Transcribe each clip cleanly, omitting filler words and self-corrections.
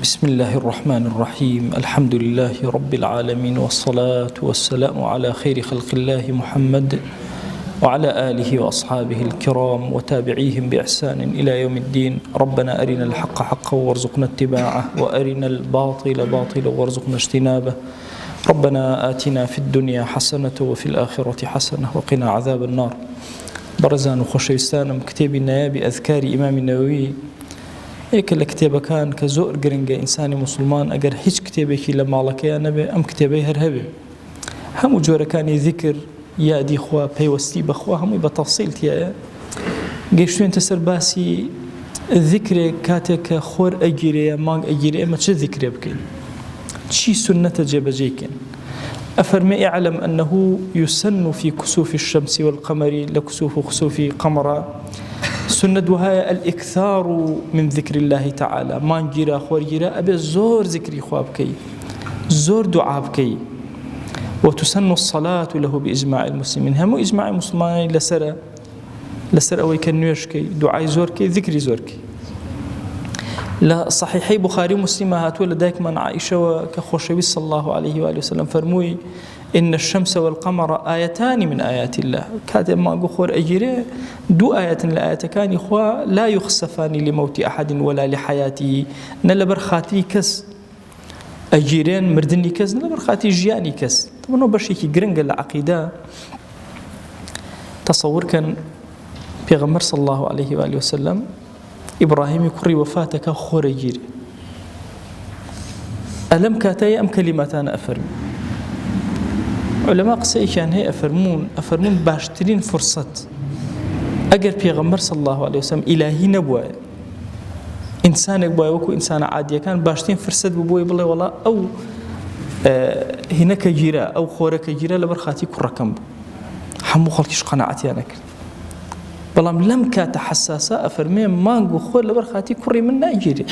بسم الله الرحمن الرحيم. الحمد لله رب العالمين، والصلاة والسلام على خير خلق الله محمد وعلى آله وأصحابه الكرام وتابعيهم بإحسان إلى يوم الدين. ربنا أرنا الحق حقا وارزقنا اتباعه، وأرنا الباطل باطلا وارزقنا اجتنابه. ربنا آتنا في الدنيا حسنة وفي الآخرة حسنة وقنا عذاب النار. برزان وخشوستانم كتاب النيابي أذكار إمام النووي هيك الكتابة كان كزور قرنجة إنساني مسلمان أجر هيج كتابك لما لك يا نبي أم كتابي هرهبة هم جورا كان ذكر يا دي خوا بيوستي بخوا هم بتفصيل تيا جيشتو أنت سرباسي الذكر كاتك خور أجري ما أجري أما شو ذكر يبكين شي سنة جبجيكين. أفرمي اعلم أنه يسن في كسوف الشمس والقمر لكسوف خسوف قمر. سنة وهاي الإكثار من ذكر الله تعالى. ما نجيرا خور جيرا أبي زور ذكري خوابكي زور دعابكي. وتسن الصلاة له بإجماع المسلمين. هم إجماع المسلمين لسر أوي كنوشكي دعاء زوركي ذكري زوركي. لا صحيحي بخاري مسلم هاتوا لديك من عائشة وكخوشوي صلى الله عليه وآله وسلم فرموي إن الشمس والقمر آيتان من آيات الله. كاتب ما أقول أجيري دو آيات لآيات كان إخوة لا يخسفان لموت أحد ولا لحياته. نلبر خاتي كس أجيرين مردني كس نلبر خاتي جياني كس. طبعا بشيكي قرنق العقيدة تصور كان بيغمر صلى الله عليه وآله وسلم إبراهيم يكري وفاتك خور أجيري ألم كاتي أم كلمتان أفرمي. علماء قصي كان هي أفرمون باشترين فرصة أجر بيغمر صلى الله عليه وسلم إلهي نبوة إنسان بوي وكو إنسان عادي كان باشترين فرصة ببوي بالله والله أو هناك جيرا أو خورك جيرا لبرخاتي كركم حمو خلقش قناعتي أنا بلام لم كات حساسة أفرمي مانجو خور لبرخاتي كري من ناجيري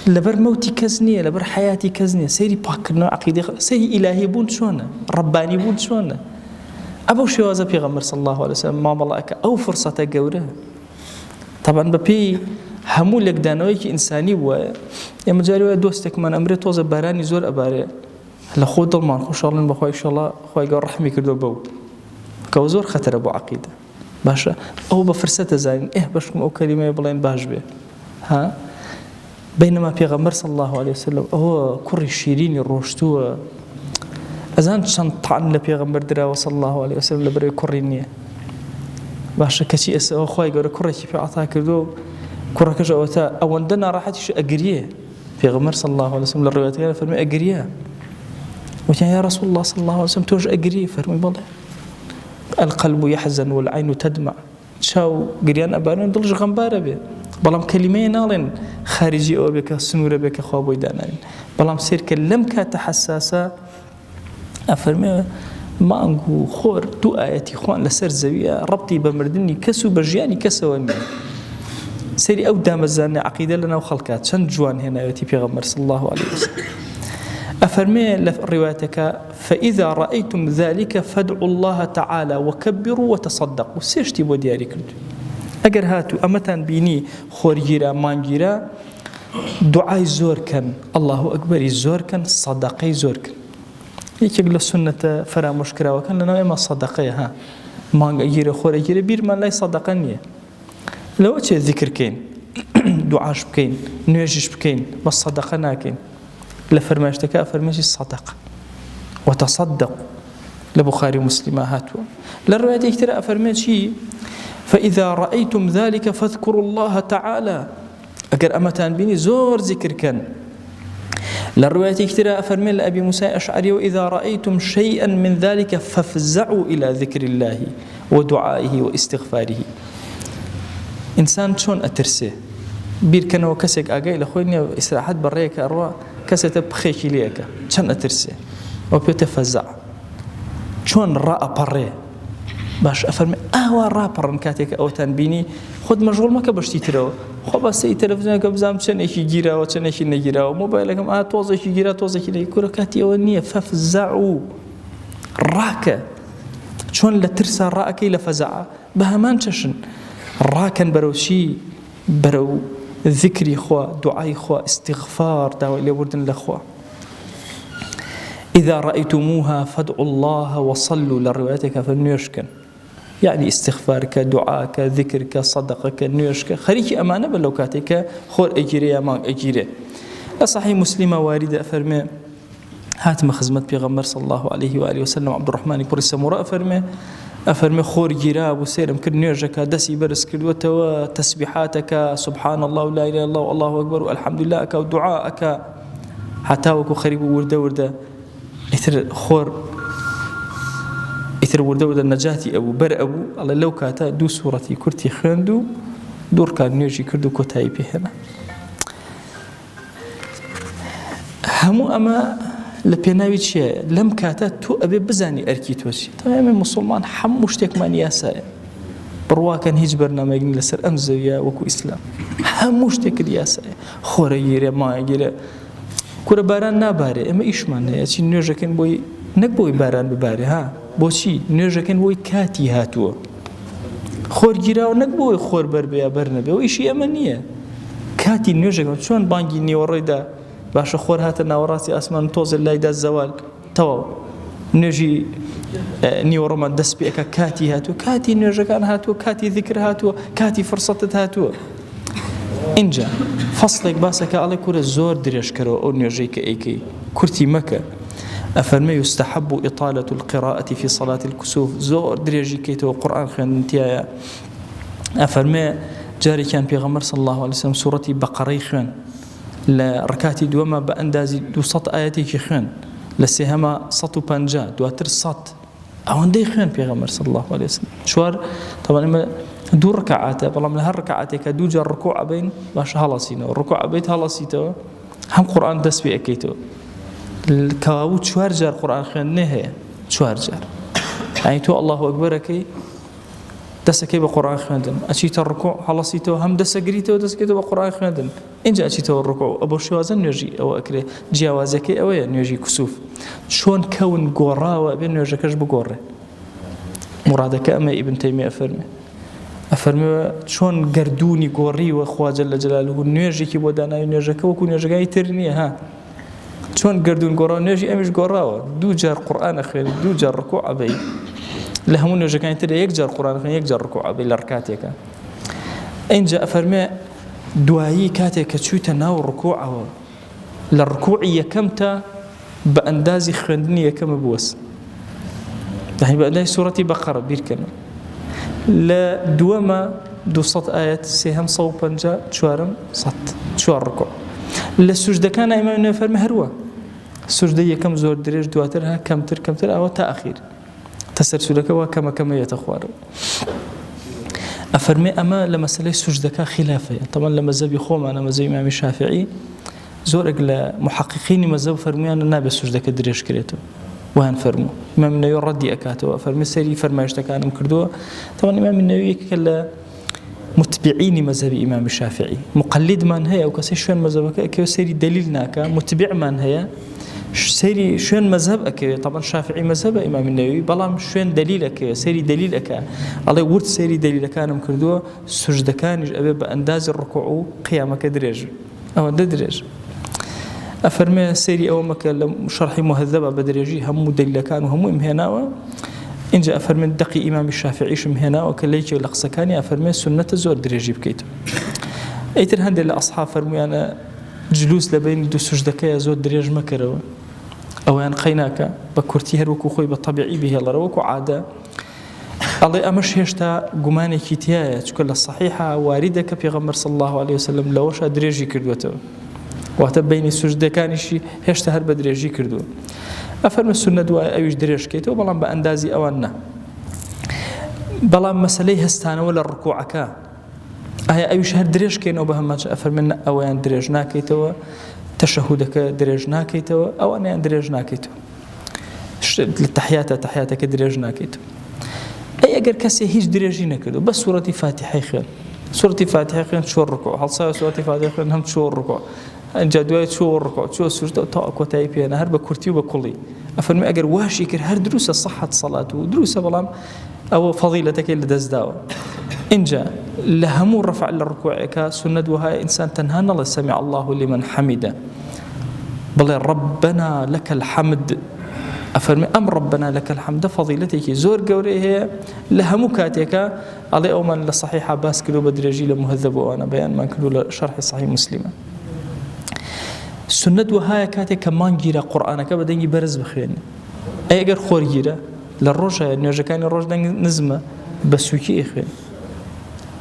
لبر موتي كزنية لبر حياتي كزنية سيري باكرنا عقيدة سيري إلهي بون شونا رباني بون شونا أبو شوازة بيغمر صلى الله عليه وسلم ما ملاك أو فرصة جوره. طبعا ببي همو لك دانويك إنساني و يا مجاري دوستك من أمري توزع باراني زور أباري هلا خود ضمان خوش الله بخوي إن شاء الله خوي قال رحمي كردو بو كوزور خطر أبو عقيدة باشا أو بفرصة زين بشكم أو كلمة يبلين باش به ها. بينما بيغمر صلى الله عليه وسلم هو كري الشيرين الروشتوه أزان شنطعن لبيغمر درا صلى الله عليه وسلم لبري كرينيه باشا كشي أو خوي قال كري في عطاك كردو كرة كجوتا أو عندنا راحت شو أجريه بيغمر صلى الله عليه وسلم للروايات قال فرمي أجريه وكان يا رسول الله صلى الله عليه وسلم توج أجريه فرمي بالله القلب يحزن والعين تدمع شاو قريان أبانون دلج غنبارة به بلام كلمين نالين خارجي أو بك سنورة بك خواب دانين بلام سيرك لم كات حساسة أفرمي ما أنقو خور دو آياتي خوان لسر زوية ربطي بمردني كسو برجياني كسواني سيري أو دام الزانة عقيدة لنا وخلقات شن جوان هنا يأتي بيغمر صلى الله عليه وسلم. أفرمي روايتك فإذا رأيتم ذلك فادعوا الله تعالى وكبروا وتصدقوا سيشتي بودياري كردو أجر هاتو أمتان بيني خورجيرا مانجيرا دعاء زور كان الله أكبر زور كان صدقي زور كان يكيق السنة فرا مشكرة وكان لنا إما صدقي ها مانجيرا خورجيرا بير من لا صدقني لو أتي الذكر كين دعاش بكين نيجش بكين بس صدقنا كين لفرماشتك أفرماشي الصدق وتصدق لبخاري مسلم هاتوا للرواية يكترى أفرماشي فإذا رأيتم ذلك فاذكروا الله تعالى أجر أمتان بيني زور ذكر كان. للرواية كثيرة أفرمي لأبي موسى أشعري وإذا رأيتم شيئا من ذلك فافزعوا إلى ذكر الله ودعائه واستغفاره. إنسان شون أترسي بير كان وكسك أجاي لأخويني إسراحات بريك أروى كسة بخيش ليك شون أترسي وبيتفزع شون رأى بريه باش أفرمي رابر كاتك أو تنبيني خد مشغول ما كبشتي ترى خو بس التلفزيون كبزام شن إيشي جيرا وشن إيشي نجيرا وموبايلكم توزع إيشي جيرا توزع إيشي كورة كاتي أولنية ففزعوا راكة شون لترسى راكي لفزع بهمان تشن راكن بروشي برو ذكري خوا دعاء خوا استغفار داوي لبردن لخوا. إذا رأيتموها فادعوا الله وصلوا لروايتك فالنيشكن، يعني استغفارك دعاءك ذكرك صدقك نيشك خريك أمانة بل لو كاتك خور أجيري يا مان أجيري. صحيح مسلمة واردة أفرمي هاتم خزمت بيغمبر صلى الله عليه وآله وسلم عبد الرحمن بن سمرة أفرمي خور جيراب وسيرم كل نيجك دسي برس كدوة تسبيحاتك سبحان الله ولا إله إلا الله والله أكبر والحمد لله أك ودعاءك حتى وكو خريب وردة إثر ورده النجاتي أبو بر أبو الله لو كاتا دو سورتي كرتي خندو دور كان نيجي كردو كتاي بهنا همو أما لبيناوي شيء لم كاتا تو أبي بزاني أركي توشي طيب من مسلمان حم مشتك من ياسا بروا كان هيج برنامج لسر أمزويا وكو إسلام حم مشتك الياسا خوريرة ما يجري كورا باران ناباري أما إيش معناه يعني نيجي كن بوي نكبوي باران بباري ها بوشي نيجاكن بوي كاتي هاتو خور جيراو نكبوي خور بربيا برنبي وإشي أمنية كاتي نيجاكن شون بانجي نيوريدا باش خور هات ناوراتي أسمان توز الله دا الزوال تو نيجي نيورمان دس بيك كاتي هاتو كاتي نيجاكن هاتو كاتي ذكر هاتو كاتي فرصة هاتو إنجا فصلك باسك على كورة زور دريش كرو أو نيجيك إيكي كورتي مكة أفرمي يستحب إطالة القراءة في صلاة الكسوف زور دريجي كيتو القرآن خيان أفرمي جاري كان بيغمر صلى الله عليه وسلم سورة بقري خيان لركاتي دوما بأندازي دو صط آياتي خيان لسيهما صط بانجا دواتر صط أو اندي خيان بيغمر صلى الله عليه وسلم شوار طبعا إما دو ركعات بلا من هالركعات كدو جار ركوع بين باش هلاسينو الركوع بيت هلاسيتو هم قرآن دس بي أكيتو الكواوت شوار جار قرآن خيان نهاية شوار جار يعني تو الله أكبر كي دسكي بقرآن خيان أشيت الركوع خلصيته هم دسكريته ودسكيته بقرآن خيان إن جاء أشيته الركوع أبو شوازن يجي أو أكله جوازك أو يجي كسوف شون كون قرا وبين يجي كش بقرة مرادك أما ابن تيمية أفرمي شون قردوني قري وأخوة جل جلاله نيجي كي بدنا نيجي كوكون يجي يترني ها شون قردون قرا نيجي أمش قرا دو جار قرآن أخير دو جار ركوع أبي لهمون يجي كان ترى يكجر قرآن أخير يكجر ركوع أبي لركاتك إن جاء أفرمي دعائي كاتك شوت ناو ركوعه للركوعية كمتا بأندازي خندني كم بوس يعني بأندازي سورة بقرة بيركنا لا دوما دو صوت آيات سهم صوبا جاء شوارم صوت شوار ركوع للسجدة كان إمام نفر مهروة السجدة كم زور دريج دواترها كم تر أو تأخير تسلسلك وكما يتخوار أفرمي أما لما سلي سجدك خلافة طبعا لما زبي خوم أنا مزبي إمام الشافعي زورك لمحققين مذهب فرمي أنا نابي سجدك دريج كريتو وهن فرمو إمام النووي ردي أكاتو فرمي سيري فرمايشتك أنا مكردوه طبعا إمام النووي كلا متبعين مذهب إمام الشافعي مقلد من هي أو كسي شون مذهبك أكيو سيري دليلناك متبع من هي سيري شون مذهبك طبعا الشافعي مذهب إمام النووي بلام شون دليلك سيري دليلك الله ورد سيري دليلك أنا مكردوه سجدكان أبي بأنداز الركوع قيامك دريج أو دريج أفرمي سيري أومك شرحي مهذبة بدريجي هم دليلكان وهم إمهنا إن جاء أفرمي دقي إمام الشافعي شمهنا وكليك لقسكاني أفرمي سنة زور دريجي بكيتو أيتر هندي الأصحاب فرمي أنا جلوس لبين دو سجدكايا زور دريج مكروا أو أن قيناك بكرتي هروكو خوي بالطبيعي به الله روكو عادة الله أمش هشتا قماني كيتيايا تكون الصحيحة واردك في غمر صلى الله عليه وسلم لوش دريجي كردوته واتبيني سجدكاني شي هشتا هرب دريجي كردو أفرم السنة دواء أيش دريج كيتو بلان بأندازي أونا بلان مسألة هستانة ولا الركوعك أي أيش هر دريج كينو بهماتش أفرم أوان دريج ناكيتو تشهدك دريج ناكيتو أو أنا دريج ناكيتو تحياتك دريج ناكيتو أي أجر كسي هيج دريجي نكدو بس سورة فاتحة خير سورة فاتحة خير شو الركوع هل صار سورة فاتحة خير هم شو الركوع جدول شو الركوع شو السجدة وتأكل تايبي أنا هرب كرتي وبكلي أفرمي أجر واشي كر هر دروس صحة صلاته ودروس بلام أو فضيلتك اللي دزداو إنجا لهمو رفع للركوعك سنة وهاي إنسان تنهان الله سمع الله لمن حمده بل ربنا لك الحمد أفرمي أم ربنا لك الحمد فضيلتك زور قوري هي لهمو كاتيكا علي أومن لصحيحة باس كلو بدرجي لمهذب وأنا بيان ما كلو لشرح صحيح مسلمة سنة وهاي كاتيكا مان جيرا قرآنك بدنجي برز بخيرني أي أجر خور جيرا للرجاء نيجا كان الرجل نزمة بسوكي إخوان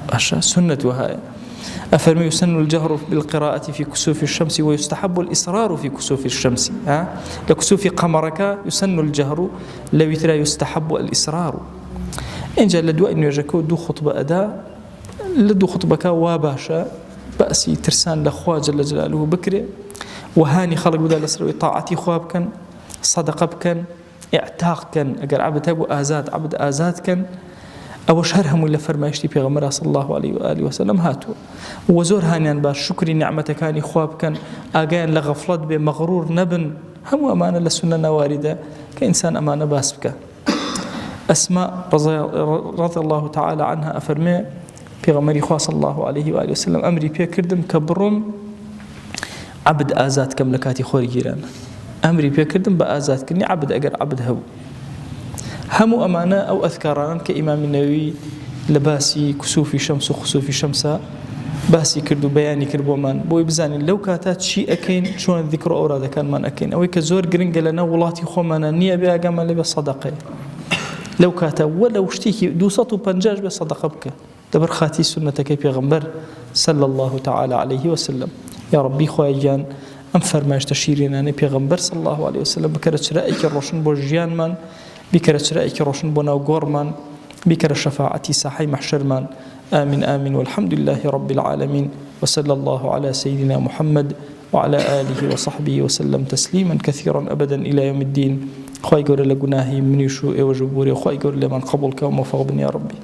أشياء سنة وهاي أفرمي يسن الجهر بالقراءة في كسوف الشمس ويستحب الإصرار في كسوف الشمس لكسوف قمرك يسن الجهر لو ترى يستحب الإصرار إن جاء لدواء إنه يجاكو دو خطبة أداء لدو خطبك واباشا بأسي ترسان لأخوة جل جلاله بكري وهاني خلق بدا لسروي طاعتي خوابكن صدق بكن اعتاق كان أجر عبد أبو آزاد عبد آزاد كان أو شهرهم ولا فرمايشتي بيغمرة صلى الله عليه وآله وسلم هاتوا وزور هانيان باش شكري نعمتك كان خواب كان أجان لغفلت بمغرور نبن هم أمانة لسنة واردة كإنسان أمانة باسبك أسماء رضي الله تعالى عنها أفرمي بيغمري خواه صلى الله عليه وآله وسلم أمري بيا كردم كبرم عبد آزاد كم لكاتي خوري جيران أمري بيكردم بآزاد كني عبد أجر عبد هو همو أمانة أو أذكاران كإمام النووي لباسي كسوفي شمس وخسوفي شمسة باسي كردو بياني كربو من بوي بزاني لو كاتات شيء أكين شون الذكر أوراد كان من أكين أو كزور جرينج لنا ولاتي خمنا نية بيا جمال بصدقة لو كاتا ولو اشتكي دوسط وبنجاج بصدقة بك دبر خاتي سنتك بيغمبر صلى الله تعالى عليه وسلم يا ربي خواجان أم فرماش تشيرين أنا بيغمبر صلى الله عليه وسلم بكرة رأيك الروشن بوجيان من بكرة رأيك الروشن بناوغور من بكرة شفاعتي ساحي محشر من آمين آمين والحمد لله رب العالمين وصلى الله على سيدنا محمد وعلى آله وصحبه وسلم تسليما كثيرا أبدا إلى يوم الدين خواهي قول لقناهي من يشوء وجبوري وخواهي قول لمن قبلك ومفاق يا ربي